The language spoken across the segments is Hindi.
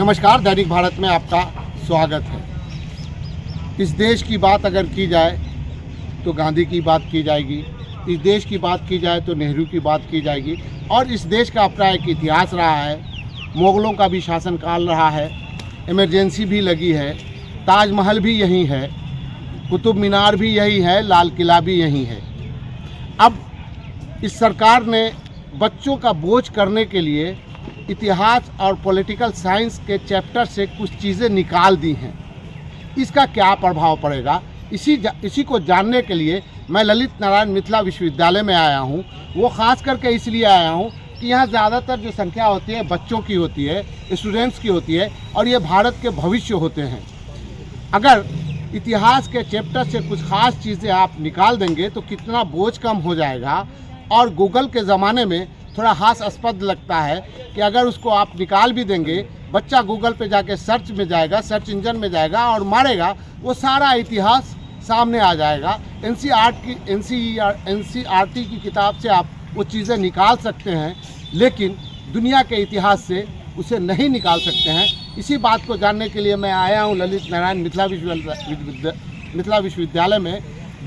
नमस्कार, दैनिक भारत में आपका स्वागत है। इस देश की बात अगर की जाए तो गांधी की बात की जाएगी, इस देश की बात की जाए तो नेहरू की बात की जाएगी। और इस देश का अपना एक इतिहास रहा है, मुग़लों का भी शासनकाल रहा है, इमरजेंसी भी लगी है, ताजमहल भी यहीं है, कुतुब मीनार भी यही है, लाल किला भी यहीं है। अब इस सरकार ने बच्चों का बोझ करने के लिए इतिहास और पॉलिटिकल साइंस के चैप्टर से कुछ चीज़ें निकाल दी हैं। इसका क्या प्रभाव पड़ेगा, इसी को जानने के लिए मैं ललित नारायण मिथिला विश्वविद्यालय में आया हूँ। वो ख़ास करके इसलिए आया हूँ कि यहाँ ज़्यादातर जो संख्या होती है बच्चों की होती है, स्टूडेंट्स की होती है, और ये भारत के भविष्य होते हैं। अगर इतिहास के चैप्टर से कुछ ख़ास चीज़ें आप निकाल देंगे तो कितना बोझ कम हो जाएगा। और गूगल के ज़माने में थोड़ा हास्यास्पद लगता है कि अगर उसको आप निकाल भी देंगे, बच्चा गूगल पे जाके सर्च में जाएगा, सर्च इंजन में जाएगा और मारेगा, वो सारा इतिहास सामने आ जाएगा। एनसीईआरटी की किताब से आप वो चीज़ें निकाल सकते हैं, लेकिन दुनिया के इतिहास से उसे नहीं निकाल सकते हैं। इसी बात को जानने के लिए मैं आया हूँ ललित नारायण मिथिला विश्वविद्यालय में,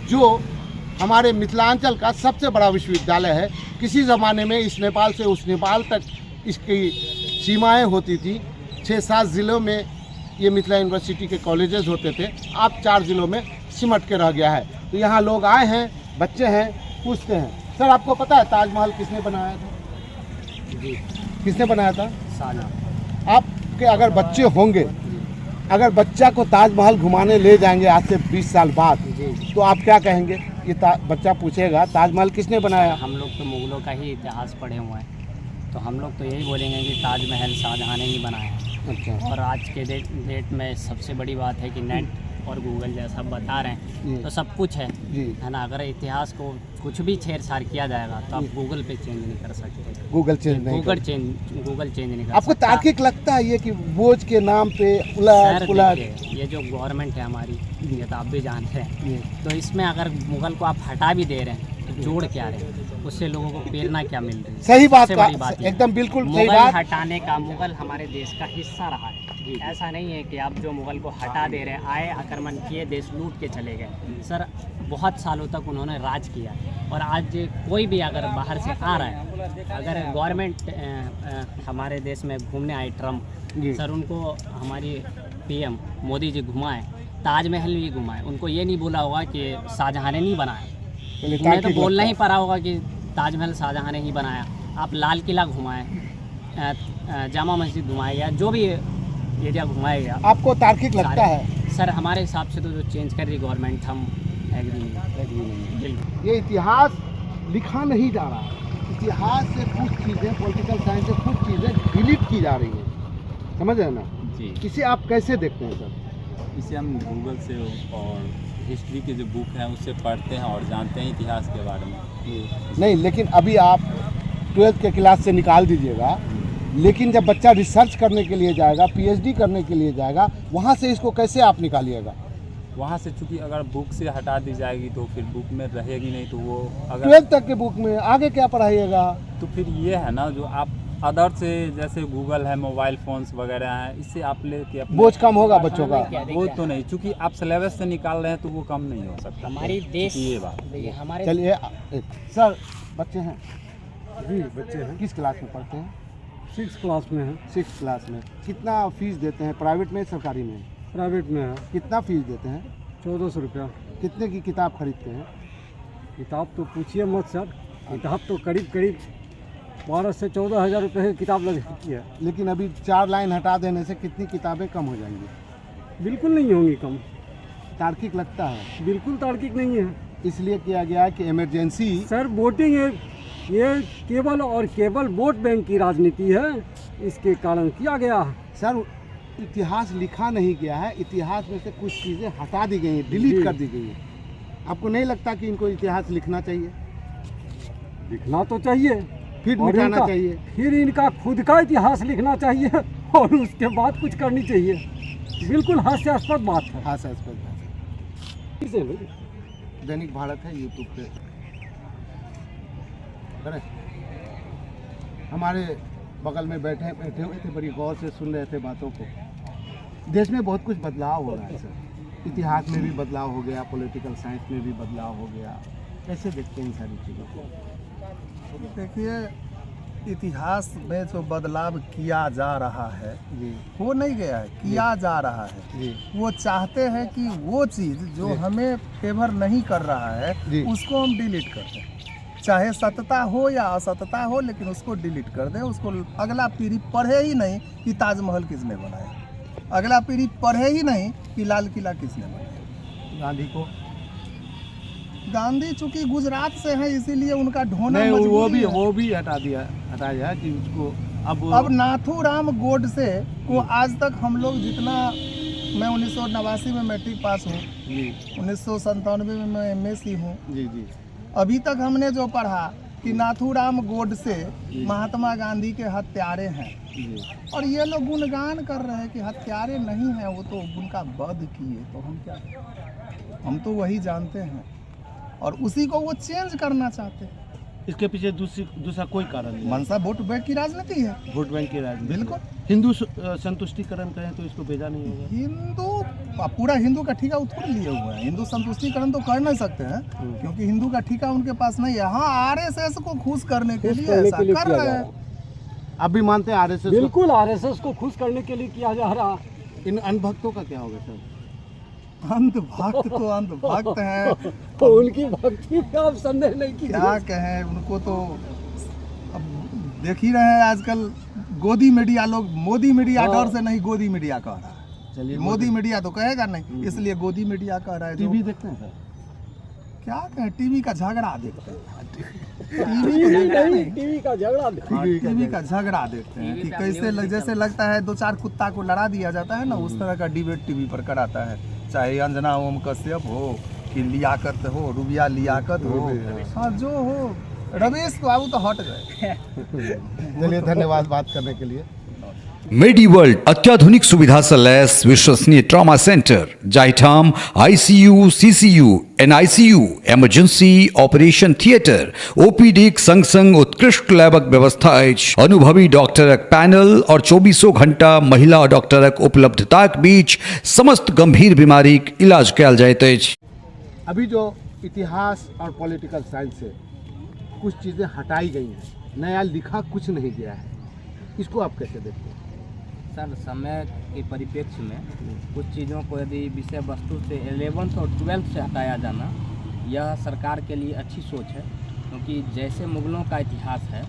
जो हमारे मिथिलांचल का सबसे बड़ा विश्वविद्यालय है। किसी ज़माने में इस नेपाल से उस नेपाल तक इसकी सीमाएं होती थी। 6-7 ज़िलों में ये मिथिला यूनिवर्सिटी के कॉलेजेस होते थे, अब 4 ज़िलों में सिमट के रह गया है। तो यहाँ लोग आए हैं, बच्चे हैं, पूछते हैं, सर आपको पता है ताजमहल किसने बनाया था? जी, किसने बनाया था? शाहजहां। आपके अगर बच्चे होंगे, अगर बच्चा को ताजमहल घुमाने ले जाएंगे आज से 20 साल बाद, तो आप क्या कहेंगे? ये बच्चा पूछेगा ताजमहल किसने बनाया? हम लोग तो मुग़लों का ही इतिहास पढ़े हुए हैं, तो हम लोग तो यही बोलेंगे कि ताजमहल शाहजहां ने ही बनाया है। अच्छा। और आज के डेट में सबसे बड़ी बात है कि नेट और गूगल जैसा बता रहे हैं तो सब कुछ है ना। अगर इतिहास को कुछ भी छेड़छाड़ किया जाएगा तो आप गूगल पे चेंज नहीं कर सकते। गूगल चेंज नहीं कर आपको सकता। तार्किक लगता है ये कि बोझ के नाम पे उलट ये जो गवर्नमेंट है हमारी, ये तो आप भी जानते हैं, तो इसमें अगर मुग़ल को आप हटा भी दे रहे हैं तो जोड़ क्या रहे हैं, उससे लोगों को प्रेरणा क्या मिल रही है? सही बात है। एकदम बिल्कुल सही मुग़ल बात। हटाने का, मुग़ल हमारे देश का हिस्सा रहा है। ऐसा नहीं है कि आप जो मुग़ल को हटा दे रहे हैं, आए आक्रमण किए, देश लूट के चले गए। सर बहुत सालों तक उन्होंने राज किया, और आज कोई भी अगर बाहर से आ रहा है, अगर गवर्नमेंट हमारे देश में घूमने आए ट्रम्प, सर उनको हमारी पीएम मोदी जी घुमाएं, ताजमहल भी घुमाएं, उनको ये नहीं बोला होगा कि शाहजहां ने नहीं बनाया। उन्हें तो बोलना ही पड़ा होगा कि ताजमहल शाहजहां ने ही बनाया। आप लाल किला घुमाएं, जामा मस्जिद घुमाएगा, जो भी एरिया घुमाएगा। आपको तार्किक लगता है? सर हमारे हिसाब से तो जो चेंज कर रही गवर्नमेंट, हम एग्री नहीं। ये इतिहास लिखा नहीं जा रहा है। इतिहास से कुछ चीज़ें, पॉलिटिकल साइंस से कुछ चीज़ें डिलीट की जा रही हैं, समझ रहे ना जी। इसे आप कैसे देखते हैं सर? इसे हम गूगल से और हिस्ट्री की जो बुक है उससे पढ़ते हैं और जानते हैं इतिहास के बारे में। नहीं, लेकिन अभी आप 12th के क्लास से निकाल दीजिएगा, लेकिन जब बच्चा रिसर्च करने के लिए जाएगा, पीएचडी करने के लिए जाएगा, वहाँ से इसको कैसे आप निकालिएगा? वहाँ से चूँकि अगर बुक से हटा दी जाएगी तो फिर बुक में रहेगी नहीं, तो वो अगर 12th तक के बुक में आगे क्या पढ़ाइएगा? तो फिर ये है ना, जो आप अदर से जैसे गूगल है, मोबाइल फ़ोन्स वगैरह हैं, इससे आप लेके अपने बोझ कम होगा बच्चों का? वो तो नहीं, चूँकि आप सिलेबस से निकाल रहे हैं तो वो कम नहीं हो सकता। हमारी देश, ये बात हमारे चलिए सर, बच्चे हैं? जी, बच्चे हैं। किस क्लास में पढ़ते हैं? 6 क्लास में है। 6th क्लास में। कितना फीस देते हैं? प्राइवेट में, सरकारी में? प्राइवेट में है। कितना फीस देते हैं? 1400 रुपया। कितने की किताब खरीदते हैं? किताब तो पूछिए मत सर, किताब तो करीब 12 से 14 हज़ार रुपये की किताब लग जाती है। लेकिन अभी 4 लाइन हटा देने से कितनी किताबें कम हो जाएंगी? बिल्कुल नहीं होंगी कम। तार्किक लगता है? बिल्कुल तार्किक नहीं है। इसलिए किया गया है कि इमरजेंसी। सर वोटिंग है, ये केवल और केवल वोट बैंक की राजनीति है, इसके कारण किया गया है। सर इतिहास लिखा नहीं गया है, इतिहास में से कुछ चीज़ें हटा दी गई हैं, डिलीट कर दी गई हैं। आपको नहीं लगता कि इनको इतिहास लिखना चाहिए? लिखना तो चाहिए, फिर मिटाना चाहिए, फिर इनका खुद का इतिहास लिखना चाहिए और उसके बाद कुछ करनी चाहिए। बिल्कुल हास्यास्पद बात है। हास्यास्पद बात है। दैनिक भारत है यूट्यूब पे, करें। हमारे बगल में बैठे बैठे हुए थे, बड़ी गौर से सुन रहे थे बातों को। देश में बहुत कुछ बदलाव हो रहा है सर, इतिहास में भी बदलाव हो गया, पॉलिटिकल साइंस में भी बदलाव हो गया। कैसे देखते हैं इन सारी चीज़ों को? देखिए, इतिहास में जो बदलाव किया जा रहा है जी हो नहीं गया है, किया जा रहा है। जी वो चाहते हैं कि वो चीज़ जो हमें फेवर नहीं कर रहा जी। है उसको हम डिलीट कर दें, चाहे सत्यता हो या असत्यता हो, लेकिन उसको डिलीट कर दें। उसको अगला पीढ़ी पढ़े ही नहीं कि ताजमहल किसने बनाया, अगला पीढ़ी पढ़े ही नहीं कि लाल किला किसने बनाया। गांधी को गांधी चूंकि गुजरात से हैं इसीलिए उनका ढोना नहीं, मजबूरी है। वो भी हटाया कि उसको अब नाथूराम गोडसे को आज तक हम लोग जितना, मैं 1989 में मैट्रिक पास हूँ, जी 1997 में मैं MSc हूँ, जी जी अभी तक हमने जो पढ़ा कि नाथूराम गोडसे महात्मा गांधी के हत्यारे हैं, जी और ये लोग गुणगान कर रहे हैं कि हत्यारे नहीं हैं, वो तो उनका वध किए। तो हम क्या, हम तो वही जानते हैं, और उसी को वो चेंज करना चाहते हैं। इसके पीछे दूसरा कोई कारण नहीं। मनसा वोट बैंक की राजनीति है। वोट बैंक की राजनीति। बिल्कुल। हिंदू संतुष्टिकरण करें तो इसको भेजा नहीं होगा। हिंदू पूरा हिंदू का ठेका थोड़ी लिए हुआ है, हिंदू संतुष्टिकरण तो कर नहीं सकते हैं, क्योंकि हिंदू का ठेका उनके पास नहीं है। हाँ, RSS को खुश करने के लिए ऐसा कर रहे हैं। आप भी मानते हैं RSS? बिल्कुल, RSS को खुश करने के लिए किया जा रहा। इन अंधभक्तों का क्या होगा सर? अंधभक्त तो अंधभक्त हैं, तो उनकी भक्ति का आप संदेह नहीं कीजिए। क्या कहें उनको, तो अब देख ही रहे हैं आजकल गोदी मीडिया, लोग मोदी मीडिया डर से नहीं गोदी मीडिया कह रहा है। चलिए, मोदी मीडिया तो कहेगा नहीं, इसलिए गोदी मीडिया कह रहा है। टीवी देखते हैं सर? क्या कहें, टीवी का झगड़ा देखते हैं। टीवी का झगड़ा टीवी का झगड़ा देखते हैं कि कैसे जैसे लगता है 2-4 कुत्ता को लड़ा दिया जाता है ना, उस तरह का डिबेट टीवी पर कराता है। चाहे अंजना ओम कश्यप हो कि लियाकत हो, रुबिया लियाकत हो, हाँ जो हो, रमेश बाबू तो हट गए। चलिए, धन्यवाद बात करने के लिए। मेडीवर्ल्ड अत्याधुनिक सुविधा से लैस विश्वसनीय ट्रॉमा सेंटर, जाहिठाम ICU, CCU, NICU, emergency operation theatre, OPD संग संग उत्कृष्ट लैबक व्यवस्था अछि। अनुभवी डॉक्टरक पैनल और 24 घंटा महिला डॉक्टरक उपलब्धताक बीच समस्त गंभीर बीमारीक इलाज कयल जाइत अछि। अभी जो इतिहास और पॉलिटिकल साइंस से कुछ चीज़ें हटाई गई हैं, नया लिखा कुछ नहीं गया है, इसको आप कैसे देखते हैं? सर, समय के परिप्रेक्ष्य में कुछ चीज़ों को यदि विषय वस्तु से 11th और 12th से हटाया जाना, यह सरकार के लिए अच्छी सोच है। क्योंकि जैसे मुग़लों का इतिहास है,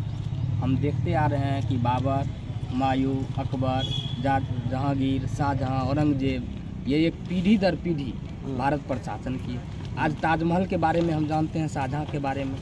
हम देखते आ रहे हैं कि बाबर, हुमायूं, अकबर, जहांगीर, शाहजहां, औरंगजेब, ये एक पीढ़ी दर पीढ़ी भारत पर शासन किए। आज ताजमहल के बारे में हम जानते हैं, शाहजहां के बारे में।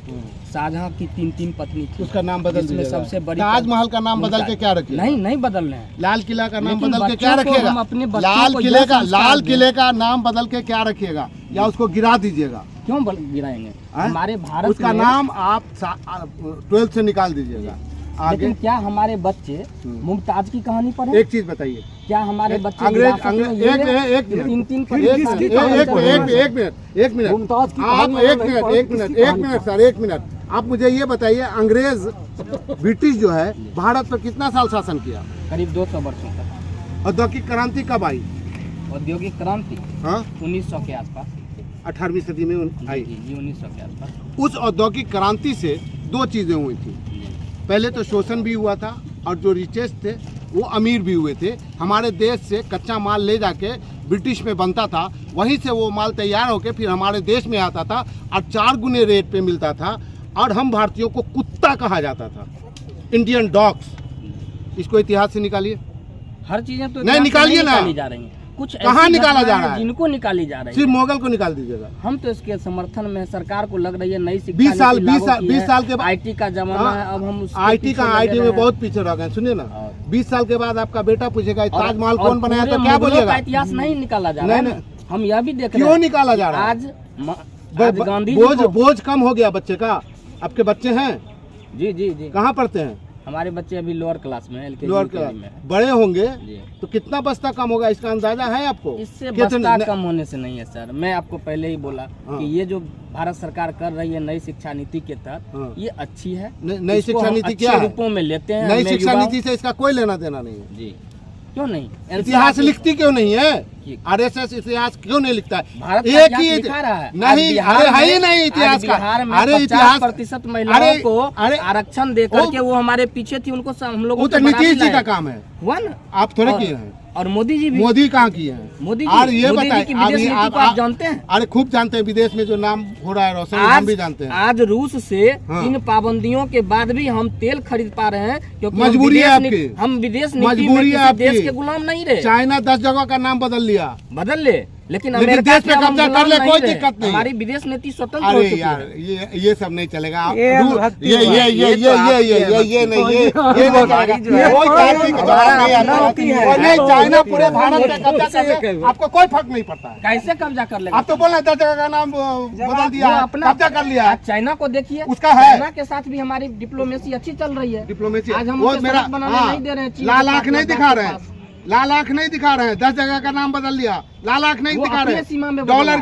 शाहजहां की 3 पत्नी थी, उसका नाम बदल जिसमें दीजिएगा। सबसे बड़ी ताजमहल का नाम बदल के क्या रखिएगा? नहीं बदल रहे हैं। लाल किला का नाम लेकिन बदल के बच्चों क्या को रखिएगा? हम अपने बच्चों लाल को किले यह का संस्कार लाल दें। किले का नाम बदल के क्या रखिएगा, या उसको गिरा दीजिएगा? क्यों गिराएंगे? हमारे भारत उसका में, नाम आप 12th से निकाल दीजिएगा। आगे लेकिन क्या हमारे बच्चे मुमताज की कहानी पढ़े? एक चीज बताइए, क्या हमारे बच्चे अंग्रेज विरासत में ये एक मिनट सर, एक मिनट आप मुझे ये बताइए, अंग्रेज ब्रिटिश जो है भारत पर कितना साल शासन किया? करीब 200 वर्षों तक। औद्योगिक क्रांति कब आई? औद्योगिक क्रांति हाँ, 1900 के आसपास 18वीं सदी में आई। जी 1900 के आसपास। उस औद्योगिक क्रांति से 2 चीजें हुई थी। पहले तो शोषण भी हुआ था, और जो रिचेस्ट थे वो अमीर भी हुए थे। हमारे देश से कच्चा माल ले जाके ब्रिटिश में बनता था, वहीं से वो माल तैयार होकर फिर हमारे देश में आता था और 4 गुने रेट पे मिलता था, और हम भारतीयों को कुत्ता कहा जाता था, इंडियन डॉग्स। इसको इतिहास से निकालिए। हर चीजें तो नहीं, निकालिए ना। निकाली जा रही हैं। कुछ कहाँ ऐसी निकाला जा घटनाएं रहा है? जिनको निकाली जा रही है। सिर्फ मोगल को निकाल दीजिएगा। हम तो इसके समर्थन में, सरकार को लग रही है नई शिक्षा 20 साल के बाद IT का जमाना है, अब हम उसके IT पीछे का लगे IT में रहे बहुत पीछे रह गए। सुनिए ना, 20 साल के बाद आपका बेटा पूछेगा और- ताजमहल और कौन बनाया, पूरे तो क्या मुगलों बोलिएगा? का इतिहास नहीं निकाला जा रहा है नहीं, ना। हम यह भी देख रहे क्यों हैं निकाला जा रहा है? आज गांधी जी को- बोझ कम हो गया बच्चे का। आपके बच्चे हैं? जी कहाँ पढ़ते हैं? हमारे बच्चे अभी लोअर क्लास में है, लोअर क्लास बड़े होंगे जी। तो कितना बस्ता कम होगा, इसका अंदाजा है आपको? इससे कितना- बस्ता कम होने से नहीं है सर। मैं आपको पहले ही बोला हाँ। कि ये जो भारत सरकार कर रही है नई शिक्षा नीति के तहत हाँ। ये अच्छी है। नई इसको शिक्षा हम नीति अच्छे क्या है? रूपों में लेते हैं। नई हमें शिक्षा युवाओं- नीति से इसका कोई लेना देना नहीं है। जी क्यों नहीं? इतिहास NCERT लिखती क्यों नहीं है? ठीक। आरएसएस इतिहास क्यों नहीं लिखता है? भारत का एक इतिहास ही लिखा रहा है। नहीं, अरे है ही नहीं इतिहास का। बिहार में अरे 50% महिलाओं अरे- को अरे- आरक्षण दे करके वो हमारे पीछे थी, उनको हम लोगों वो तो नीतीश जी का काम है, हुआ ना। आप थोड़े और- किए हैं। और मोदी जी भी। मोदी कहाँ किए हैं? मोदी जी और ये मोदी जी बताइए, की विदेश अभी नीति को आप जानते हैं? अरे खूब जानते हैं, विदेश में जो नाम हो रहा है रोशन, हम भी जानते हैं। आज रूस से हाँ। इन पाबंदियों के बाद भी हम तेल खरीद पा रहे हैं, क्योंकि हम मजबूरी है विदेश आपकी। हम विदेश नीति में मजबूरी है किसी आपकी। देश के गुलाम नहीं रहे। चाइना 10 जगह का नाम बदल लिया। बदल ले, लेकिन लेकिन अमेरिका देश पे के हम कब्जा गुलाम कर ले, नहीं कोई रहे। दिक्कत नहीं। हमारी विदेश नीति स्वतंत्र हो अरे चुकी यार है। ये सब नहीं चलेगा। ये भक्ति ये नहीं ये चलेगा। हमारी जो है, कोई तार्किक जवाब नहीं आता। होती है। वो नहीं, चाइना पूरे भारत पे कब्जा कर ले, आपको कोई फर्क नहीं पड़ता है। कैसे कब्जा कर लेगा? आप तो बोल रहे 10 जगह का नाम बदल दिया, वो अपना- कब्जा कर लिया। आज चाइना को देखिए, उसका है। चाइना के साथ भी हमारी डिप्लोमेसी अच्छी चल रही है। डिप्लोमेसी आज हम वो उसे मेरा सड़क बनाने हाँ, नहीं दे रहे हैं, चीन लाल के आँख पास, नहीं लद्दाख दिखा के रहे हैं, पास। लाल आँख नहीं दिखा रहे हैं। 10 जगह का नाम बदल लिया, लाल आँख नहीं वो दिखा अपने रहे सीमा में हैं। बदला।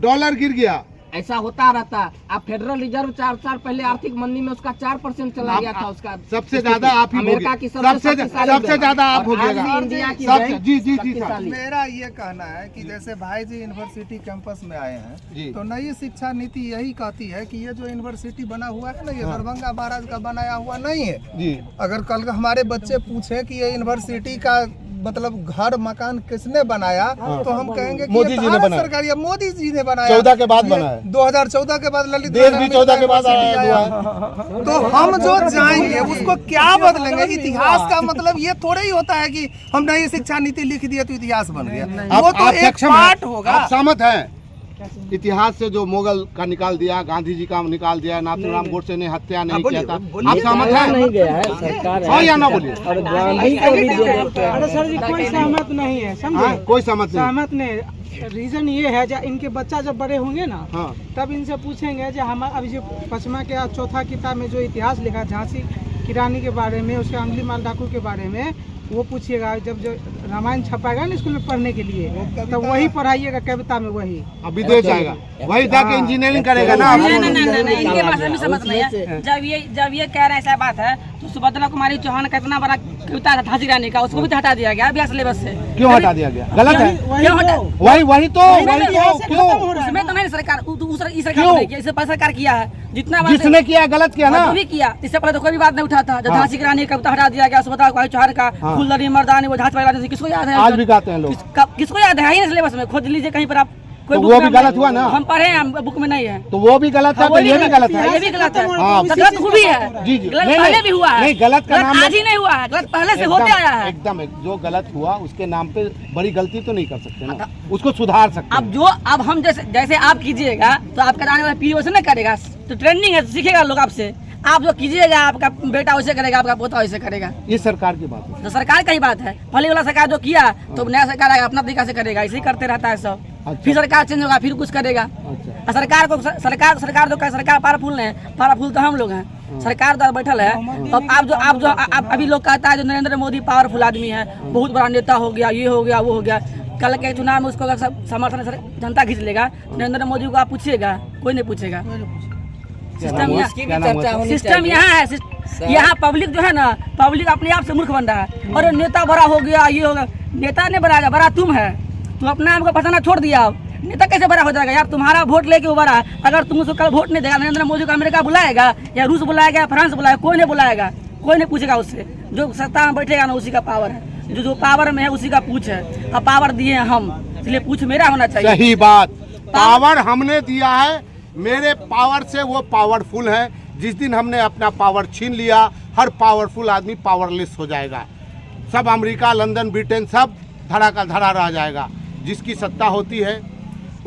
डॉलर गिर गया। ऐसा होता रहता। अब फेडरल रिजर्व 4 साल पहले आर्थिक मंदी में उसका 4% चला गया था। उसका सबसे ज्यादा आप ही अमेरिका भोगे। की सबसे ज्यादा आप हो भोगिएगा। इंडिया की सबसे- बैंक जी जी जी सर। शक्तिशाली। मेरा ये कहना है कि जैसे भाई जी यूनिवर्सिटी कैंपस में आए जी। हैं, तो नई शिक्षा नीति यही कहती है कि ये जो यूनिवर्सिटी बना हुआ है ना, ये दरभंगा महाराज का बनाया हुआ नहीं है। जी अगर कल को हमारे बच्चे पूछे कि ये यूनिवर्सिटी का मतलब घर मकान किसने बनाया, तो हम कहेंगे कि मोदी ये जी ने भारत बनाया। सरकार या मोदी जी ने बनाया। 14 के बाद ये बना है। 2014 के बाद ललित देश भी नारायण 14 के बाद यूनिवर्सिटी आया आया। हुआ है। तो हम जो जाएंगे उसको क्या बदलेंगे? इतिहास का मतलब ये थोड़ा ही होता है कि हम नई शिक्षा नीति लिख दिए तो इतिहास बन गया। वो तो आप एक सक्षम पार्ट हैं? होगा। आप सहमत हैं? इतिहास से जो मुगल का निकाल दिया, गांधी जी का निकाल दिया, नाथूराम गोडसे ने हत्या नहीं किया था, आप सहमत नहीं हैं? गया है सरकार हाँ या ना बोलिए। और गांधी को भी दे देते हैं। अरे सर जी कोई सहमत नहीं है, हाँ, समझे? कोई सहमत नहीं। सहमत नहीं। रीजन ये है जब इनके बच्चा जब बड़े होंगे ना, हाँ तब इनसे पूछेंगे जो हमारा अभी जो पचमा के चौथा किताब में जो इतिहास लिखा झांसी की रानी के बारे में, उसके अंगली माल डाकू के बारे में, वो पूछिएगा। जब जो रामायण छपाएगा ना स्कूल में पढ़ने के लिए, तब वही पढ़ाइएगा कविता में वही। अब विदेश जाएगा, वही जाके इंजीनियरिंग करेगा ना। नहीं इनके भाषा में समझ नहीं है। जब ये कह रहे हैं ऐसा बात है, तो सुभद्रा कुमारी चौहान का इतना बड़ा कविता था झांसी रानी का, उसको भी हटा दिया गया बिहार सिलेबस से। क्यों हटा दिया गया? गलत है। क्यों हटा? वही तो क्यों? उसमें तो नहीं सरकार, इस सरकार ने किया, इससे पहले सरकार किया है जितना बार जिसने किया गलत किया ना। जो भी किया, इससे पहले तो कोई भी बात नहीं उठा था। जब झांसी की रानी का कविता हटा दिया गया, सुभद्रा कुमारी चौहान का फुलदरी मर्दानी, वो झांसी वाली किसको याद है? आज भी गाते हैं लोग। किसको याद है? सिलेबस में खोज लीजिए कहीं पर आप। कोई तो बुक वो में भी गलत हुआ ना। हम पढ़े हैं, बुक में नहीं है। तो वो भी गलत है, तो ये भी गलत है। ये भी गलत है। हाँ। तो गलत हुई है। जी जी। गलत नहीं, पहले नहीं, भी हुआ है। नहीं, गलत का नाम आज ही नहीं हुआ है, गलत पहले से होते आया है। एकदम जो गलत हुआ उसके नाम पे बड़ी गलती तो नहीं कर सकते ना, उसको सुधार सकते हैं। अब जो अब हम जैसे आप कीजिएगा तो आपका जाने वाला पीढ़ी वैसे नहीं करेगा। तो ट्रेंडिंग है, सीखेगा लोग आपसे। आप जो कीजिएगा आपका बेटा वैसे करेगा, आपका पोता वैसे करेगा। ये सरकार की बात है। तो सरकार का ही बात है। पहले वाला सरकार जो किया तो नया सरकार आएगा अपना तरीका से करेगा, इसे करते रहता है सब। अच्छा। फिर सरकार चेंज होगा, फिर कुछ करेगा। अच्छा। और सरकार तो सरकार पावरफुल है, पावरफुल तो हम लोग हैं। सरकार तो बैठल है। अब आप अभी लोग कहता है जो नरेंद्र मोदी पावरफुल आदमी है, बहुत बड़ा नेता हो गया, ये हो गया, वो हो गया। कल के चुनाव में उसको अगर सब समर्थन जनता खींच लेगा, नरेंद्र मोदी को आप पूछिएगा, कोई नहीं पूछेगा। सिस्टम यहाँ है। यहाँ पब्लिक जो है ना, पब्लिक अपने आप से मूर्ख बन रहा है। और नेता बड़ा हो गया, ये होगा। नेता नहीं बनाएगा, बड़ा तुम है। तुम अपना आपको पता छोड़ दिया। नेता कैसे बड़ा हो जाएगा यार? तुम्हारा वोट लेके उभरा है, अगर तुम उसको कल वोट नहीं देगा, नरेंद्र मोदी को अमेरिका बुलाएगा या रूस बुलाएगा या फ्रांस बुलाएगा? कोई नहीं बुलाएगा, कोई नहीं पूछेगा उससे। जो सत्ता में बैठेगा ना उसी का पावर है, जो पावर में है उसी का पूछ है। अब पावर दिए हैं हम, इसलिए पूछ मेरा होना चाहिए। सही बात, पावर हमने दिया है, मेरे पावर से वो पावरफुल है। जिस दिन हमने अपना पावर छीन लिया, हर पावरफुल आदमी पावरलेस हो जाएगा। सब अमेरिका, लंदन, ब्रिटेन सब धड़ा का धड़ा रह जाएगा। जिसकी सत्ता होती है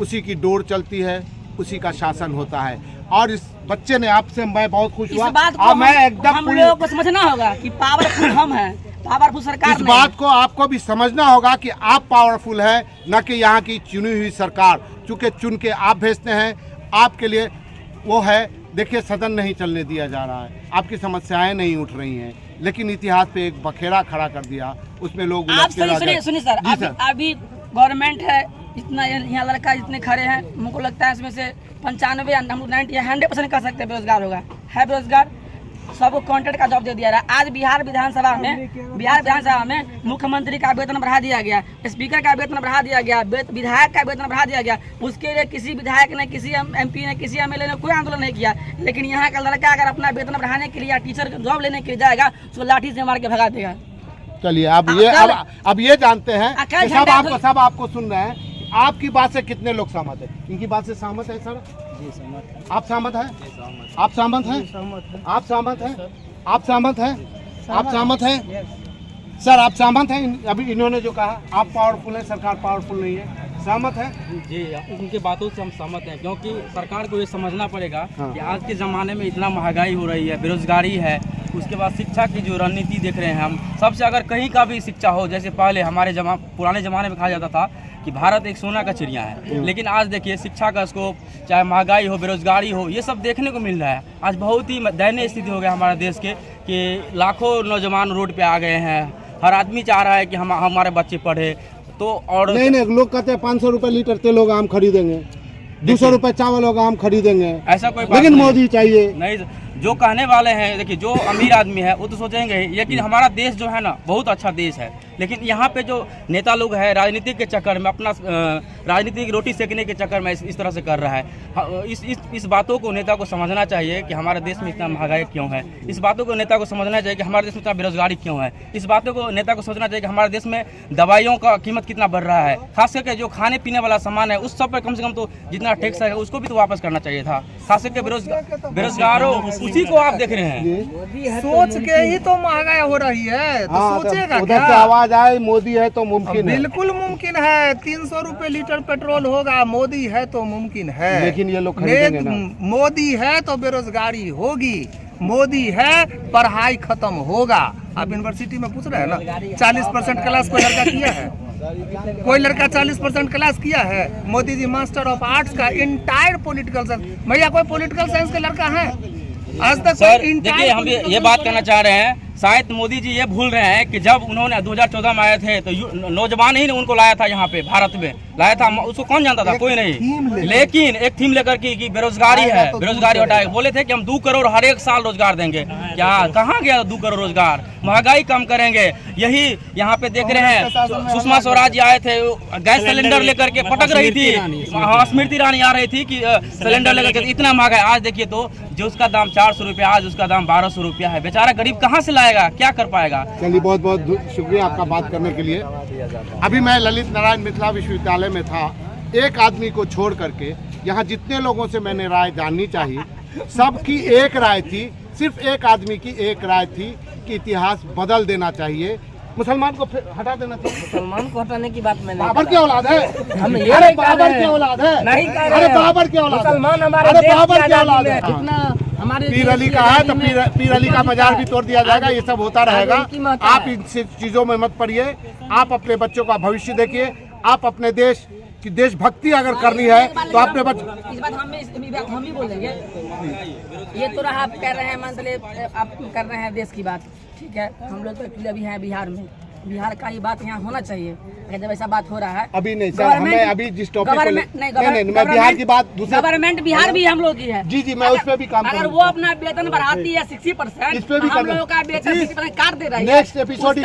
उसी की डोर चलती है, उसी का शासन होता है। और इस बच्चे ने आपसे मैं बहुत खुश इस हुआ। बात को मैं एकदम हम लोगों को समझना होगा कि पावरफुल हम हैं, पावरफुल सरकार इस बात को आपको भी समझना होगा कि आप पावरफुल हैं, न कि यहाँ की चुनी हुई सरकार। चूँकि चुन के आप भेजते हैं, आपके लिए वो है देखिए सदन नहीं चलने दिया जा रहा है, आपकी समस्याएं नहीं उठ रही हैं, लेकिन इतिहास पे एक बखेड़ा खड़ा कर दिया, उसमें लोग आप सुनिए सर, अभी गवर्नमेंट है, इतना यहाँ लड़का जितने खड़े हैं, मुझको लगता है इसमें से 95 हम लोग 100% कर सकते हैं बेरोजगार होगा, है बेरोजगार, सबको कॉन्ट्रैक्ट का जॉब दे दिया रहा है। आज बिहार विधानसभा में मुख्यमंत्री का वेतन बढ़ा दिया गया, स्पीकर का वेतन बढ़ा दिया गया, विधायक का वेतन बढ़ा दिया गया। उसके लिए किसी विधायक ने, किसी MP ने, किसी MLA ने कोई आंदोलन नहीं किया। लेकिन यहाँ का लड़का अगर अपना वेतन बढ़ाने के लिए या टीचर का जॉब लेने के लिए जाएगा, उसको लाठी से मार के भगा देगा। चलिए अब ये जानते हैं कि सब आपको सुन रहे हैं, आपकी बात से कितने लोग सहमत है? इनकी बात से सहमत है सर? जी सहमत। आप सहमत हैं? आप सहमत हैं? आप सहमत हैं? आप सहमत हैं? आप सहमत हैं? सर आप सहमत हैं? अभी इन्होंने जो कहा, आप पावरफुल है, सरकार पावरफुल नहीं है, सहमत है? जी, उनके बातों से हम सहमत हैं, क्योंकि सरकार को ये समझना पड़ेगा कि आज के ज़माने में इतना महंगाई हो रही है, बेरोजगारी है, उसके बाद शिक्षा की जो रणनीति देख रहे हैं हम, सबसे अगर कहीं का भी शिक्षा हो, जैसे पहले हमारे पुराने ज़माने में कहा जाता था कि भारत एक सोना का चिड़िया है, लेकिन आज देखिए शिक्षा का स्कोप, चाहे महंगाई हो, बेरोजगारी हो, ये सब देखने को मिल रहा है। आज बहुत ही दयनीय स्थिति हो गया हमारे देश के कि लाखों नौजवान रोड पे आ गए हैं, हर आदमी चाह रहा है कि हमारे बच्चे पढ़े। तो और नहीं लोग कहते हैं 500 रुपये लीटर तेल होगा हम खरीदेंगे, 200 रुपये चावल होगा हम खरीदेंगे, ऐसा कोई लेकिन मोदी चाहिए नहीं। जो कहने वाले हैं, देखिए जो अमीर आदमी है वो तो सोचेंगे ही, लेकिन हमारा देश जो है ना बहुत अच्छा देश है, लेकिन यहाँ पे जो नेता लोग हैं राजनीति के चक्कर में, अपना राजनीतिक रोटी सेकने के चक्कर में इस तरह से कर रहा है। इस बातों को नेता को समझना चाहिए कि हमारे देश में इतना महंगाई क्यों है, इस बातों को नेता को समझना चाहिए कि हमारे देश में इतना बेरोजगारी क्यों है, इस बातों को नेता को सोचना चाहिए कि हमारे देश में दवाइयों का कीमत कितना बढ़ रहा है, खास करके जो खाने पीने वाला सामान है उस सब पर कम से कम तो जितना टैक्स है उसको भी तो वापस करना चाहिए था। खास करके बेरोजगारों, उसी को आप देख रहे हैं। सोच के ही तो महंगाई हो रही है, तो सोचेगा उधर से आवाज आए मोदी है तो मुमकिन है, बिल्कुल मुमकिन है। 300 रुपए लीटर पेट्रोल होगा, मोदी है तो मुमकिन है, लेकिन ये लोग खरीदेंगे ना। मोदी है तो बेरोजगारी होगी, मोदी है पढ़ाई खत्म होगा। आप यूनिवर्सिटी में पूछ रहे हैं ना, 40% क्लास कोई लड़का किया है? कोई लड़का 40% क्लास किया है? Modi ji master of arts का इंटायर पॉलिटिकल साइंस, भैया कोई पॉलिटिकल साइंस का लड़का है आज तक? सर देखिए, हम ये बात कहना चाह रहे हैं, शायद मोदी जी ये भूल रहे हैं कि जब उन्होंने 2014 में आए थे तो नौजवान ही ने उनको लाया था, यहाँ पे भारत में लाया था, उसको कौन जानता था? कोई नहीं। लेकिन एक थीम लेकर कि बेरोजगारी है, बेरोजगारी हटाए, बोले थे कि हम 2 करोड़ हर एक साल रोजगार देंगे। क्या कहाँ गया 2 करोड़ रोजगार? महंगाई कम करेंगे, यही यहाँ पे देख रहे हैं। सुषमा स्वराज आए थे, गैस सिलेंडर लेकर के पटक रही थी, स्मृति ईरानी आ रही थी कि सिलेंडर लेकर के इतना महंगा है। आज देखिए तो जो उसका दाम 400 रुपया, आज उसका दाम 1200 रुपया है। बेचारा गरीब कहाँ से लाएगा, क्या कर पाएगा? चलिए बहुत बहुत शुक्रिया आपका बात करने के लिए। अभी मैं ललित नारायण मिथिला विश्वविद्यालय में था, एक आदमी को छोड़ करके यहाँ जितने लोगों से मैंने राय जाननी चाहिए, सबकी एक राय थी, सिर्फ एक आदमी की एक राय थी कि इतिहास बदल देना चाहिए, मुसलमान को हटा देना चाहिए। मुसलमान को हटाने की बात मैंने, बाबर की औलाद है, हम ये अरे बाबर की औलाद है, नहीं कह रहे, अरे बाबर की औलाद, मुसलमान हमारे अरे देश बाबर की की औलाद है। कितना हमारे पीर अली का है तो पीर अली का मजार भी तोड़ दिया जाएगा, ये सब होता रहेगा। आप इन चीजों में मत पड़िए, आप अपने बच्चों का भविष्य देखिए, आप अपने देश की देशभक्ति अगर करनी है तो अपने बच्चों, इस बात हम भी बोलेंगे। ये तो रहा, आप कह रहे हैं, मतलब आप कर रहे हैं देश की बात, ठीक है। हम लोग तो अभी हैं बिहार में, बिहार का ये बात यहाँ होना चाहिए। अगर जब ऐसा बात हो रहा है अभी नहीं सर, हमें अभी जिस टॉपिक को नहीं, मैं बिहार की बात दूसरा, गवर्नमेंट बिहार भी हम लोग की है। जी मैं उस पर भी काम अगर वो अपना वेतन बढ़ाती है 60%, इस पे भी हम लोगों का वेतन 60% काट दे रही है। नेक्स्ट एपिसोड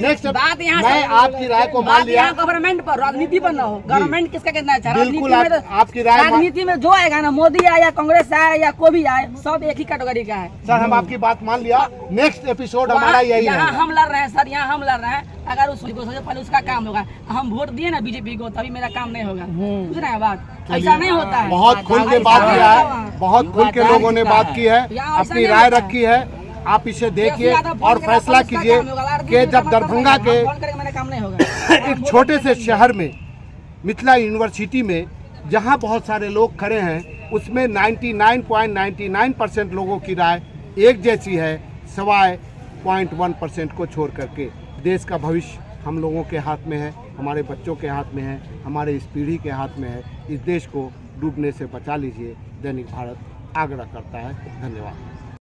नेक्स्ट बात यहाँ मैं आपकी राय को मान लिया। गवर्नमेंट पर, राजनीति पर ना हो, गवर्नमेंट किसका कहना है? बिल्कुल आपकी राय, राजनीति में जो आएगा ना, मोदी आए या कांग्रेस आए या कोई भी आए, सब एक ही कैटेगरी का है। सर हम आपकी बात मान लिया, नेक्स्ट एपिसोड हमारा यही है। हम लड़ रहे हैं सर, यहाँ हम लड़ रहे हैं। अगर पहले उसका काम होगा, हम वोट दिए ना बीजेपी को, तभी मेरा काम नहीं होगा। बुझ रहे हैं बात? ऐसा नहीं होता है। बहुत खुल के बात किया है, बहुत खुल के लोगों ने बात की है, अपनी राय रखी है। आप इसे देखिए और फैसला कीजिए कि जब दरभंगा के एक छोटे से शहर में, मिथिला यूनिवर्सिटी में, जहां बहुत सारे लोग खड़े हैं, उसमें 99.99% लोगों की राय एक जैसी है, सवाए 0.1% को छोड़ करके। देश का भविष्य हम लोगों के हाथ में है, हमारे बच्चों के हाथ में है, हमारे इस पीढ़ी के हाथ में है। इस देश को डूबने से बचा लीजिए। दैनिक भारत आग्रह करता है। धन्यवाद।